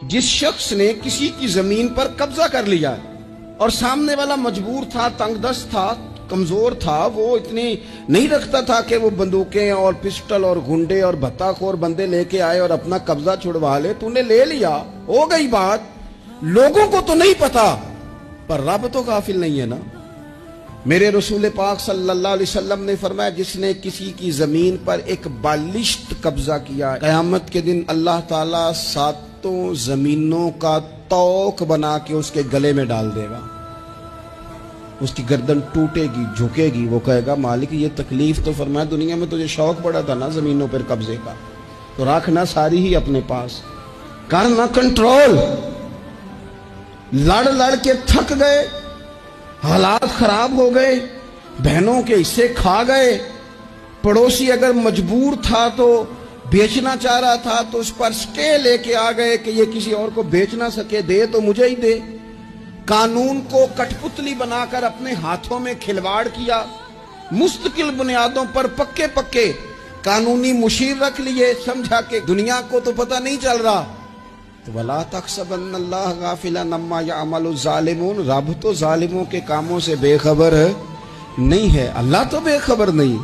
جس شخص نے کسی کی زمین پر قبضہ کر لیا اور سامنے والا مجبور تھا، تنگ دست تھا، کمزور تھا، وہ اتنی نہیں رکھتا تھا کہ وہ بندوقیں اور پسٹل اور گھنڈے اور بھتا خور بندے لے کے آئے اور اپنا قبضہ چھڑوا لے، تو نے لے لیا، ہو گئی بات، لوگوں کو تو نہیں پتا، پر رب تو غافل نہیں ہے نا۔ میرے رسول پاک صلی اللہ علیہ وسلم نے فرمایا جس نے کسی کی زمین پر ایک بالشت قبضہ کیا، قیامت کے دن اللہ تعالیٰ ساتوں زمینوں کا توق بنا کے اس کے گلے میں ڈال دے گا، اس کی گردن ٹوٹے گی، جھکے گی، وہ کہے گا مالک یہ تکلیف تو فرمایا دنیا میں تجھے شوق پڑا تھا نا زمینوں پر قبضے کا، تو رکھنا ساری ہی اپنے پاس، کرنا کنٹرول، لڑ لڑ کے تھک گئے، حالات خراب ہو گئے، بہنوں کے حصے کھا گئے، پڑوسی اگر مجبور تھا تو بیچنا چاہ رہا تھا تو اس پر سٹے لے کے آ گئے کہ یہ کسی اور کو بیچ نہ سکے، دے تو مجھے ہی دے، قانون کو کٹ پتلی بنا کر اپنے ہاتھوں میں کھلواڑ کیا، مستقل بنیادوں پر پکے پکے قانونی مشیر رکھ لیے، سمجھا کہ دنیا کو تو پتہ نہیں چل رہا، تو وَلَا تَحْسَبَنَّ اللَّهَ غَافِلًا عَمَّا يَعْمَلُ الظَّالِمُونَ، رب تو ظالموں کے کاموں سے بے خبر نہیں ہے، اللہ تو بے خبر نہیں۔